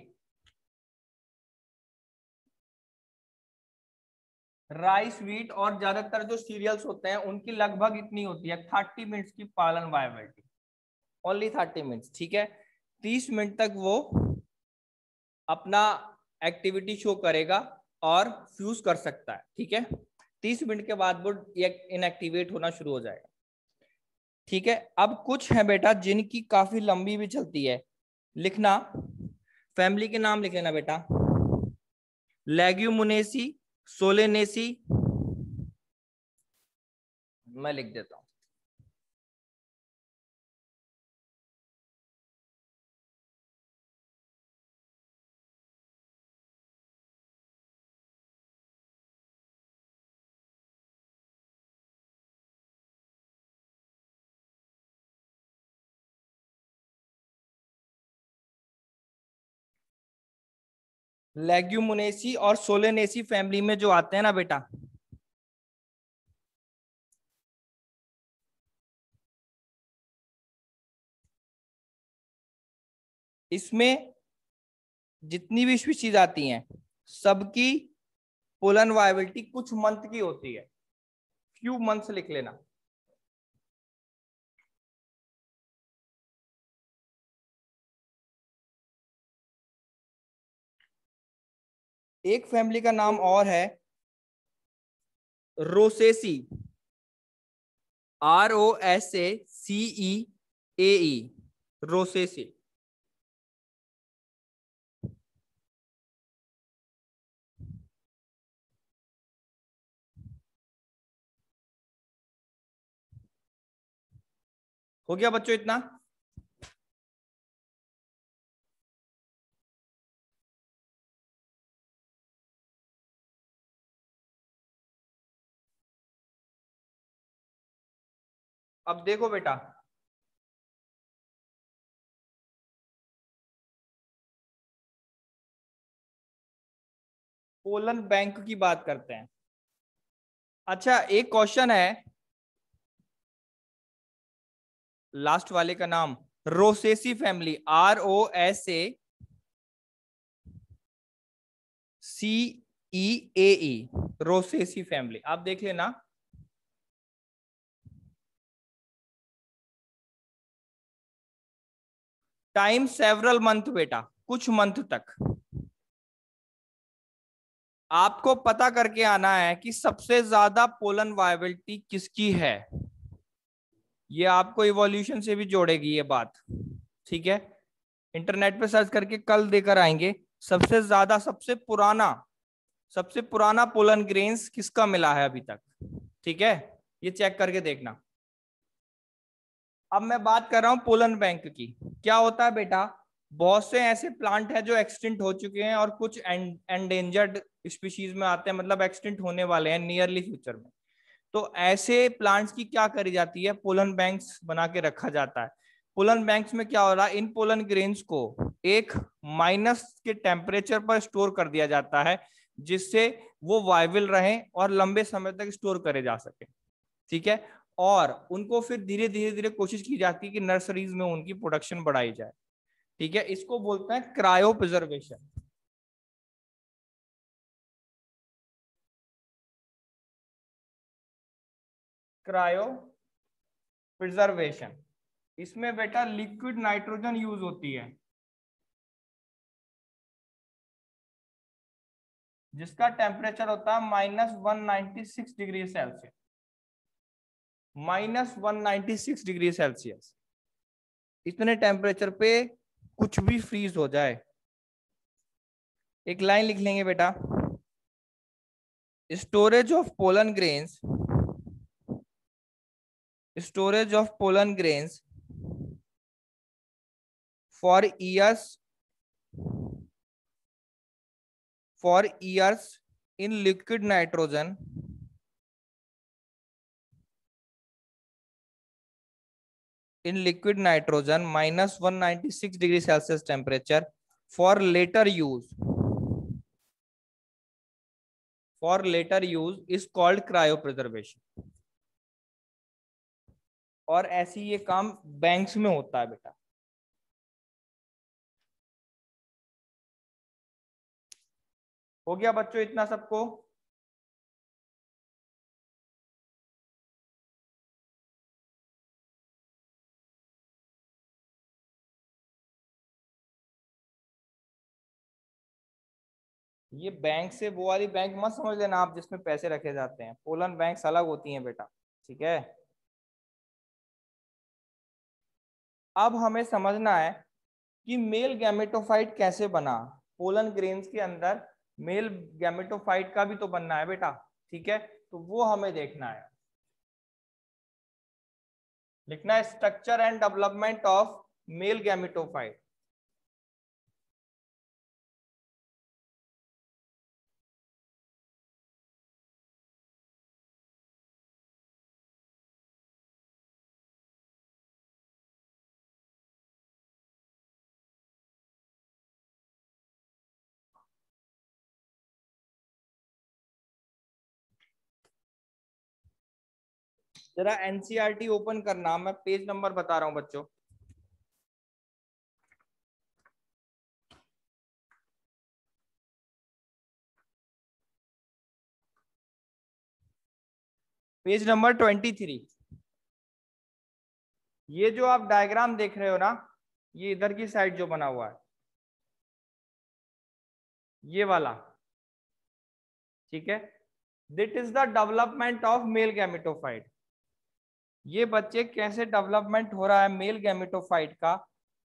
राइस, व्हीट और ज्यादातर जो सीरियल्स होते हैं उनकी लगभग इतनी होती है 30 मिनट्स की पोलन वायबिलिटी, ओनली 30 मिनट्स. ठीक है, 30 मिनट तक वो अपना एक्टिविटी शो करेगा और फ्यूज कर सकता है. ठीक है, 30 मिनट के बाद वो इनएक्टिवेट होना शुरू हो जाएगा. ठीक है, अब कुछ है बेटा जिनकी काफी लंबी भी चलती है. लिखना, फैमिली के नाम लिख लेना बेटा. लेग्यूमिनेसी, सोलेनेसी, मैं लिख देता हूं. लेग्यूमिनेसी और सोलेनेसी फैमिली में जो आते हैं ना बेटा, इसमें जितनी भी स्पीशीज आती हैं सबकी पोलन वायबिलिटी कुछ मंथ की होती है. फ्यू मंथ्स लिख लेना. एक फैमिली का नाम और है रोसेसी, ROSACEAE, रोसेसी. हो गया बच्चों इतना? अब देखो बेटा, पोलन बैंक की बात करते हैं. अच्छा, एक क्वेश्चन है लास्ट वाले का नाम Rosaceae family, ROSACEAE, Rosaceae family. आप देख लेना। टाइम सेवरल मंथ बेटा, कुछ मंथ तक आपको पता करके आना है कि सबसे ज्यादा पोलन वायबिलिटी किसकी है। ये आपको इवोल्यूशन से भी जोड़ेगी ये बात, ठीक है। इंटरनेट पे सर्च करके कल देकर आएंगे सबसे ज्यादा, सबसे पुराना पोलन ग्रेन्स किसका मिला है अभी तक, ठीक है। ये चेक करके देखना। अब मैं बात कर रहा हूं पोलन बैंक की। क्या होता है बेटा, बहुत से ऐसे प्लांट है जो एक्सटिंक्ट हो चुके हैं और कुछ एंडेंजर्ड स्पीशीज में आते हैं, मतलब एक्सटिंक्ट होने वाले हैं नियरली फ्यूचर में। तो ऐसे प्लांट्स की क्या करी जाती है, पोलन बैंक्स बना के रखा जाता है। पोलन बैंक्स में क्या हो रहा है, इन पोलन ग्रेन्स को एक माइनस के टेम्परेचर पर स्टोर कर दिया जाता है, जिससे वो वायबल रहे और लंबे समय तक स्टोर करे जा सके, ठीक है। और उनको फिर धीरे धीरे कोशिश की जाती है कि नर्सरीज में उनकी प्रोडक्शन बढ़ाई जाए, ठीक है। इसको बोलते हैं क्रायो प्रिजर्वेशन। क्रायो प्रिजर्वेशन, इसमें बेटा लिक्विड नाइट्रोजन यूज होती है, जिसका टेम्परेचर होता है -196 डिग्री सेल्सियस, -196 डिग्री सेल्सियस। इतने टेम्परेचर पे कुछ भी फ्रीज हो जाए। एक लाइन लिख लेंगे बेटा, storage of pollen grains, storage of pollen grains for years in liquid nitrogen -196 degree Celsius temperature for later use is called cryopreservation। और ऐसी ये काम बैंक्स में होता है बेटा। हो गया बच्चों इतना सबको? ये बैंक से वो वाली बैंक मत समझ लेना आप जिसमें पैसे रखे जाते हैं, पोलन बैंक्स अलग होती हैं बेटा, ठीक है। अब हमें समझना है कि मेल गैमेटोफाइट कैसे बना। पोलन ग्रेन्स के अंदर मेल गैमेटोफाइट का भी तो बनना है बेटा, ठीक है। तो वो हमें देखना है। लिखना है structure and development of male gametophyte. जरा एनसीईआरटी ओपन करना, मैं पेज नंबर बता रहा हूं बच्चों। Page number 23। ये जो आप डायग्राम देख रहे हो ना, ये इधर की साइड जो बना हुआ है ये वाला, ठीक है। This is the development of male gametophyte. ये बच्चे कैसे डेवलपमेंट हो रहा है मेल गैमेटोफाइट का,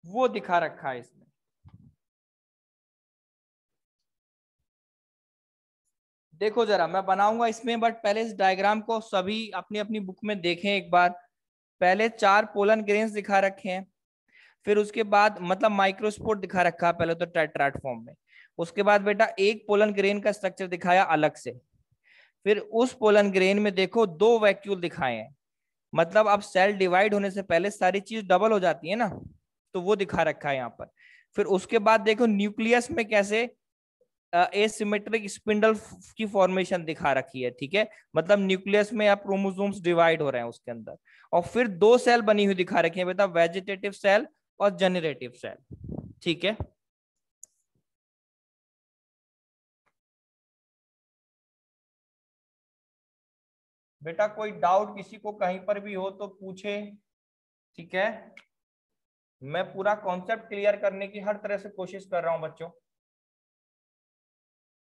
वो दिखा रखा है इसमें। देखो जरा, मैं बनाऊंगा इसमें, बट पहले इस डायग्राम को सभी अपनी अपनी बुक में देखें एक बार। पहले 4 पोलन ग्रेन्स दिखा रखे हैं, फिर उसके बाद मतलब माइक्रोस्पोर दिखा रखा है पहले तो टेट्राड फॉर्म में। उसके बाद बेटा एक पोलन ग्रेन का स्ट्रक्चर दिखाया अलग से, फिर उस पोलन ग्रेन में देखो 2 वैक्यूल दिखाए हैं, मतलब अब सेल डिवाइड होने से पहले सारी चीज डबल हो जाती है ना, तो वो दिखा रखा है यहाँ पर। फिर उसके बाद देखो न्यूक्लियस में कैसे एसिमेट्रिक स्पिंडल की फॉर्मेशन दिखा रखी है, ठीक है, मतलब न्यूक्लियस में आप क्रोमोसोम्स डिवाइड हो रहे हैं उसके अंदर, और फिर दो सेल बनी हुई दिखा रखी है बेटा, वेजिटेटिव सेल और जनरेटिव सेल, ठीक है। बेटा कोई डाउट किसी को कहीं पर भी हो तो पूछे, ठीक है। मैं पूरा कॉन्सेप्ट क्लियर करने की हर तरह से कोशिश कर रहा हूं बच्चों।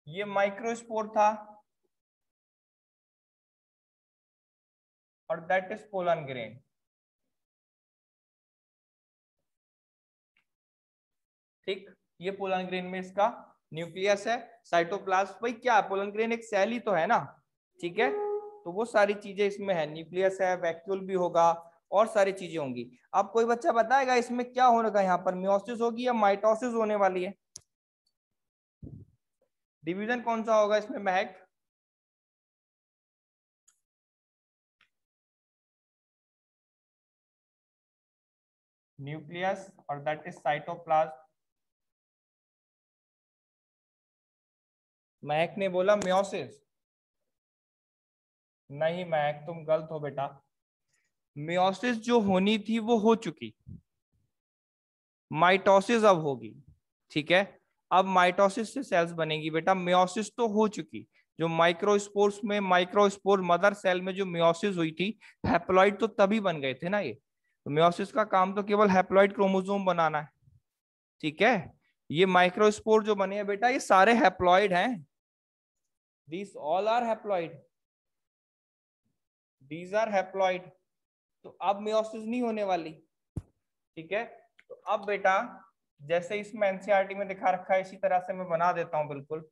ये माइक्रोस्पोर था और दैट इज पोलन ग्रेन, ठीक। ये पोलन ग्रेन में इसका न्यूक्लियस है, साइटोप्लाज्म, भाई क्या पोलन ग्रेन एक सेल ही तो है ना, ठीक है। तो वो सारी चीजें इसमें है, न्यूक्लियस है, वैक्यूल भी होगा और सारी चीजें होंगी। अब कोई बच्चा बताएगा इसमें क्या होगा, यहाँ पर मियोसिस होगी या माइटोसिस होने वाली है? डिवीजन कौन सा होगा इसमें महक? न्यूक्लियस और दैट इज साइटोप्लाज्म। महक ने बोला मियोसिस। नहीं महक, तुम गलत हो बेटा, मियोसिस जो होनी थी वो हो चुकी, माइटोसिस अब होगी, ठीक है। अब माइटोसिस से सेल्स बनेगी बेटा, मियोसिस तो हो चुकी। जो माइक्रोस्पोर्स में, माइक्रोस्पोर मदर सेल में जो मियोसिस हुई थी, हैप्लॉइड तो तभी बन गए थे ना ये। तो मियोसिस का काम तो केवल हैप्लॉइड क्रोमोसोम बनाना है, ठीक है। ये माइक्रोस्पोर जो बने हैं बेटा, ये सारे हैप्लॉइड हैं, these all are haploid, these are haploid. तो अब मियोसिस नहीं होने वाली, ठीक है। तो अब बेटा जैसे इसमें एनसीईआरटी में दिखा रखा है इसी तरह से मैं बना देता हूं बिल्कुल।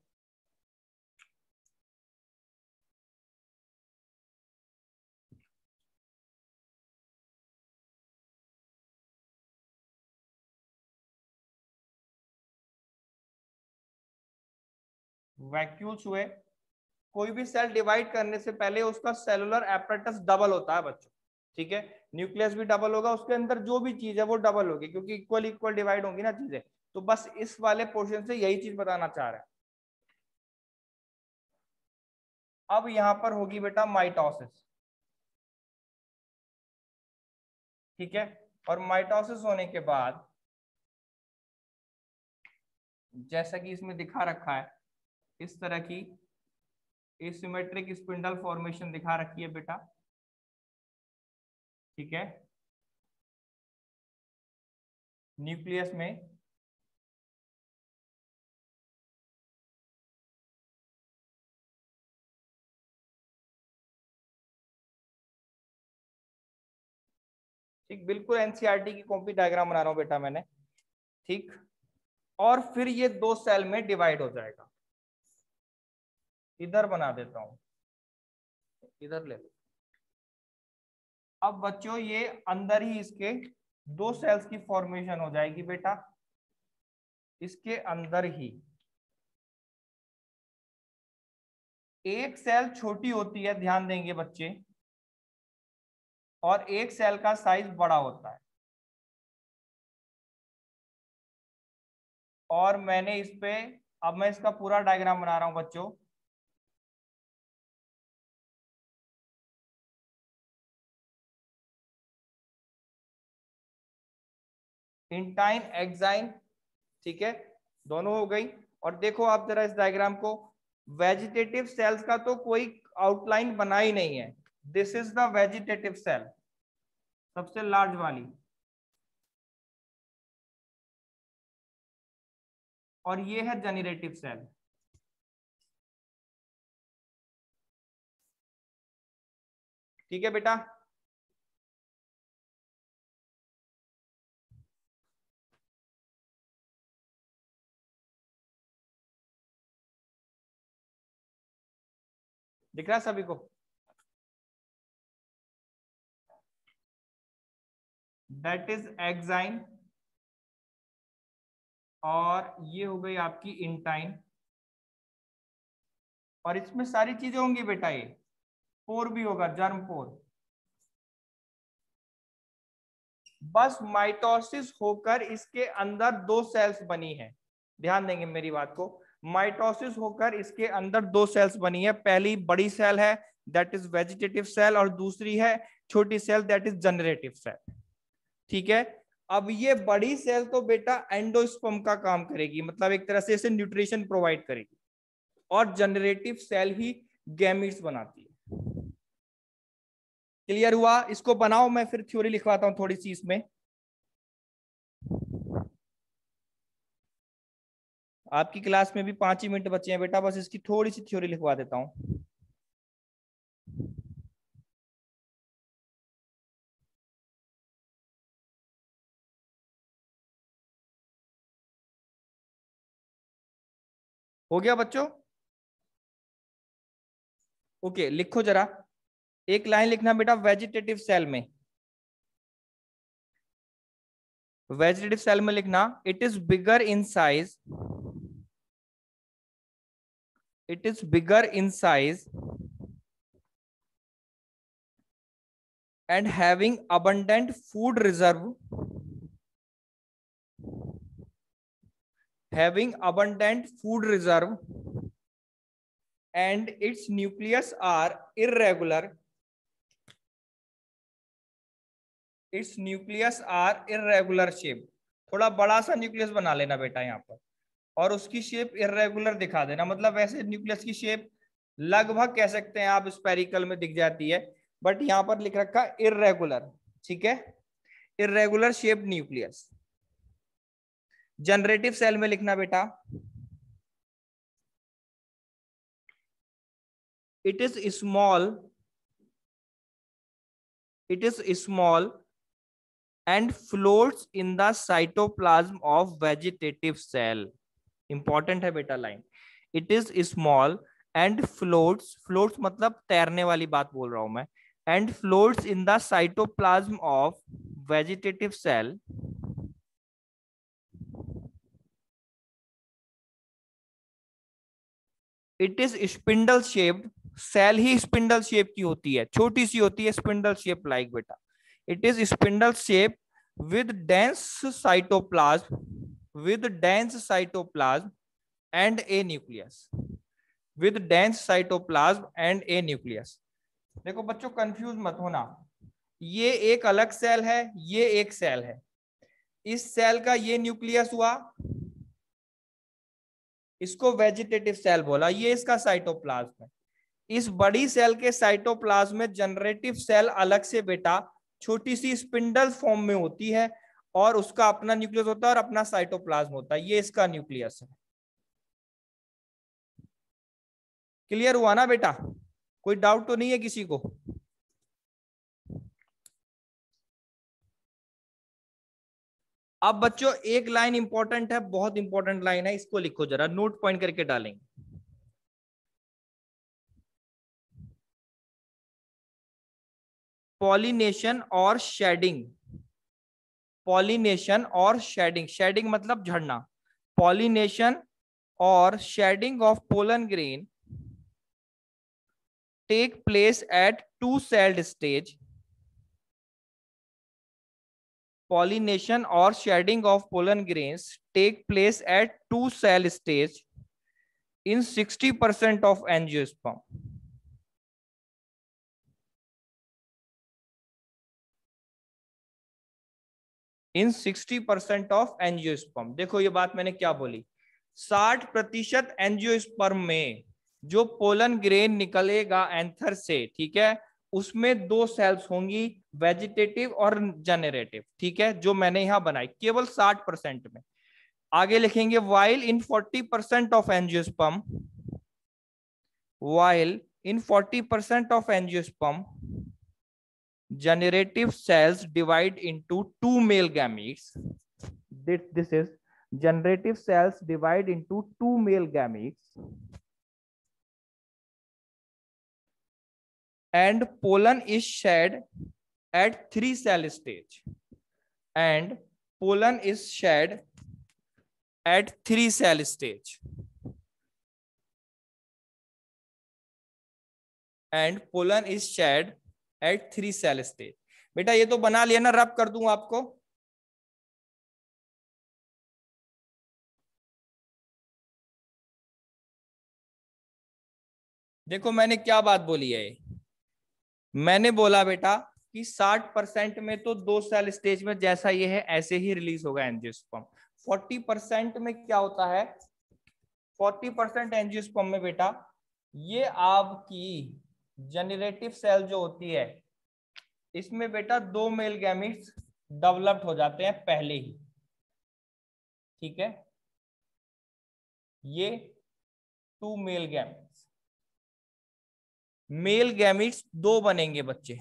वैक्यूल्स हुए, कोई भी सेल डिवाइड करने से पहले उसका सेलुलर एपरेटस डबल होता है बच्चों, ठीक है। न्यूक्लियस भी डबल होगा, उसके अंदर जो भी चीज है वो डबल होगी, क्योंकि इक्वल इक्वल डिवाइड होंगी ना चीजें। तो बस इस वाले पोर्शन से यही चीज बताना चाह रहे हैं। अब यहां पर होगी बेटा माइटोसिस, ठीक है। और माइटोसिस होने के बाद जैसा कि इसमें दिखा रखा है, इस तरह की एसिमेट्रिक स्पिंडल फॉर्मेशन दिखा रखी है बेटा, ठीक है। न्यूक्लियस में ठीक, बिल्कुल एनसीईआरटी की कॉपी डायग्राम बना रहा हूं बेटा मैंने, ठीक। और फिर ये दो सेल में डिवाइड हो जाएगा, इधर बना देता हूं, इधर ले लो। अब बच्चों ये अंदर ही इसके दो सेल्स की फॉर्मेशन हो जाएगी बेटा, इसके अंदर ही। एक सेल छोटी होती है, ध्यान देंगे बच्चे, और एक सेल का साइज बड़ा होता है। और मैंने इस पे, अब मैं इसका पूरा डायग्राम बना रहा हूं बच्चों। इंटाइन एक्साइन, ठीक है, दोनों हो गई। और देखो आप जरा इस डायग्राम को, वेजिटेटिव सेल्स का तो कोई आउटलाइन बना ही नहीं है। This is the vegetative cell, सबसे लार्ज वाली, और ये है जनरेटिव सेल, ठीक है बेटा। दिख रहा है सभी को? दैट इज एक्साइन, और ये हो गई आपकी इंटाइन। और इसमें सारी चीजें होंगी बेटा, ये पोर भी होगा, जर्म पोर। बस माइटोसिस होकर इसके अंदर दो सेल्स बनी है, ध्यान देंगे मेरी बात को। माइटोसिस होकर इसके अंदर दो सेल्स बनी है, पहली बड़ी सेल है दैट इज वेजिटेटिव सेल और दूसरी है छोटी cell that is generative cell. ठीक है, अब ये बड़ी सेल तो बेटा एंडोस्पर्म का काम करेगी, मतलब एक तरह से इसे न्यूट्रिशन प्रोवाइड करेगी, और जनरेटिव सेल ही गैमीट्स बनाती है। क्लियर हुआ? इसको बनाओ, मैं फिर थ्योरी लिखवाता हूं थोड़ी सी इसमें। आपकी क्लास में भी 5 ही मिनट बचे हैं बेटा, बस इसकी थोड़ी सी थ्योरी लिखवा देता हूं। हो गया बच्चों? ओके, लिखो जरा, एक लाइन लिखना बेटा वेजिटेटिव सेल में। वेजिटेटिव सेल में लिखना it is bigger in size, it is bigger in size and having abundant food reserve, and its nucleus are irregular, shape। थोड़ा बड़ा सा न्यूक्लियस बना लेना बेटा यहाँ पर, और उसकी शेप इरेगुलर दिखा देना, मतलब वैसे न्यूक्लियस की शेप लगभग कह सकते हैं आप स्पेरिकल में दिख जाती है, बट यहां पर लिख रखा इरेगुलर। ठीक है, irregular shape nucleus. Generative cell में लिखना बेटा it is small and floats in the cytoplasm of vegetative cell। Important है बेटा line, it is small and floats मतलब तैरने वाली बात बोल रहा हूं मैं, and floats in the cytoplasm of vegetative cell, it is spindle shaped. Cell ही स्पिंडल शेप की होती है, छोटी सी होती है, स्पिंडल शेप लाइक बेटा। It is spindle shape with dense cytoplasm and a nucleus, देखो बच्चों कंफ्यूज मत होना, ये एक अलग सेल है, ये एक सेल है, इस सेल का ये न्यूक्लियस हुआ, इसको वेजिटेटिव सेल बोला, ये इसका साइटोप्लाज्म है। इस बड़ी सेल के साइटोप्लाज्म में जनरेटिव सेल अलग से बेटा छोटी सी स्पिंडल फॉर्म में होती है, और उसका अपना न्यूक्लियस होता है और अपना साइटोप्लाज्म होता है, ये इसका न्यूक्लियस है। क्लियर हुआ ना बेटा? कोई डाउट तो नहीं है किसी को? अब बच्चों एक लाइन इंपॉर्टेंट है, बहुत इंपॉर्टेंट लाइन है, इसको लिखो जरा, नोट पॉइंट करके डालेंगे। पॉलिनेशन और शेडिंग, शेडिंग मतलब झड़ना। पॉलिनेशन और shedding of pollen grain take place at two celled stage. Pollination or shedding of pollen grains take place at two cell stage in 60% of angiosperm। In 60% of angiosperm. देखो ये बात मैंने क्या बोली, 60% angiosperm में जो पोलन ग्रेन निकलेगा anther से, ठीक है, उसमें दो सेल्स होंगी, वेजिटेटिव और जनरेटिव। ठीक है, जो मैंने यहां बनाई केवल 60% में। आगे लिखेंगे while in 40% of angiosperm generative cells divide into two male gametes. This is generative cells divide into two male gametes and pollen is shed at 3 cell stage. And pollen is shed at 3 cell stage. And pollen is shed at 3 cell stage। बेटा ये तो बना लिया ना, रब कर दूं आपको? देखो मैंने क्या बात बोली है, मैंने बोला बेटा कि 60% में तो 2 सेल स्टेज में जैसा ये है ऐसे ही रिलीज होगा एंजियोस्पर्म। 40% में क्या होता है, 40% एंजियोस्पर्म में बेटा ये आपकी जनरेटिव सेल जो होती है इसमें बेटा 2 मेल गैमीट्स डेवलप्ड हो जाते हैं पहले ही, ठीक है। ये 2 मेल गैमीट्स 2 बनेंगे बच्चे,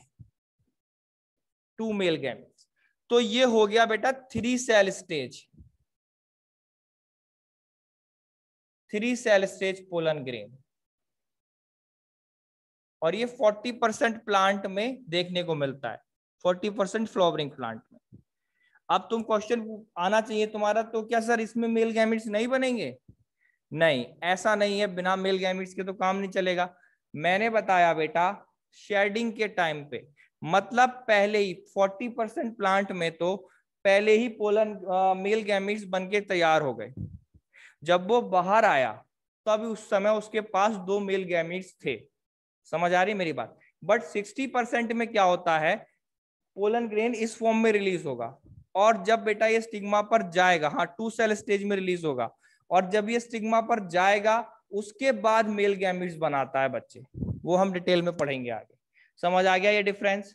2 मेल गैमीट्स। तो ये हो गया बेटा 3 cell stage, 3 cell stage pollen grain. और ये 40% प्लांट में देखने को मिलता है, 40% फ्लावरिंग प्लांट में। अब तुम क्वेश्चन आना चाहिए तुम्हारा, तो क्या सर इसमें मेल गैमिट्स नहीं बनेंगे? नहीं, ऐसा नहीं है, बिना मेल गैमिट्स के तो काम नहीं चलेगा। मैंने बताया बेटा शेडिंग के टाइम पे, मतलब पहले ही 40% प्लांट में तो पहले ही पोलन मेल गैमिट्स बनके तैयार हो गए। जब वो बाहर आया तब उस समय उसके पास 2 मेल गैमिट्स थे। समझ आ रही मेरी बात? बट 60% में क्या होता है, पोलन ग्रेन इस फॉर्म में रिलीज होगा, और जब बेटा ये स्टिग्मा पर जाएगा, हाँ 2 सेल स्टेज में रिलीज होगा, और जब ये स्टिग्मा पर जाएगा उसके बाद मेल गैमिट्स बनाता है बच्चे। वो हम डिटेल में पढ़ेंगे आगे। समझ आ गया ये डिफरेंस?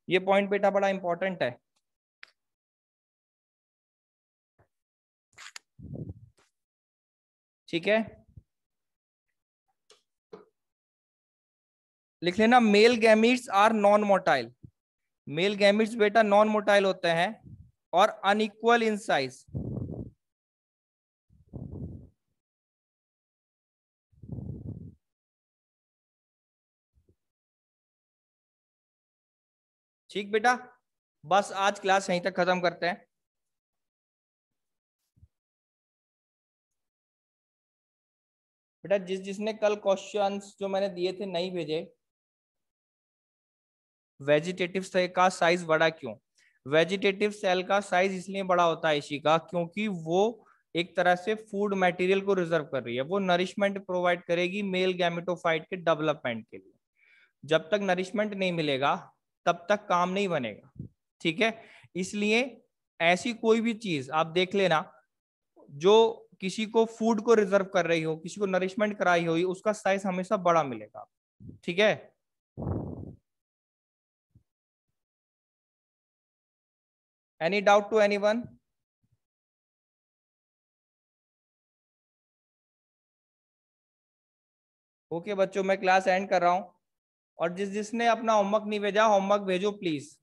ये पॉइंट बेटा बड़ा इंपॉर्टेंट है। ठीक है, लिख लेना, male gametes are non motile. Male gametes बेटा नॉन मोटाइल होते हैं और अनइक्वल इन साइज। ठीक बेटा, बस आज क्लास यहीं तक खत्म करते हैं। बेटा जिसने कल क्वेश्चंस जो मैंने दिए थे नहीं भेजे, वेजिटेटिव सेल का साइज बड़ा क्यों? वेजिटेटिव सेल का साइज इसलिए बड़ा होता है इशिका, क्योंकि वो एक तरह से फूड मटेरियल को रिजर्व कर रही है, वो नरिशमेंट प्रोवाइड करेगी मेल गैमेटोफाइट के डेवलपमेंट के लिए। जब तक नरिशमेंट नहीं मिलेगा तब तक काम नहीं बनेगा, ठीक है। इसलिए ऐसी कोई भी चीज आप देख लेना जो किसी को फूड को रिजर्व कर रही हो, किसी को नरिशमेंट कराई हो, उसका साइज हमेशा बड़ा मिलेगा, ठीक है। Any doubt to anyone? Okay बच्चों, मैं क्लास एंड कर रहा हूं, और जिसने अपना होमवर्क नहीं भेजा, होमवर्क भेजो प्लीज।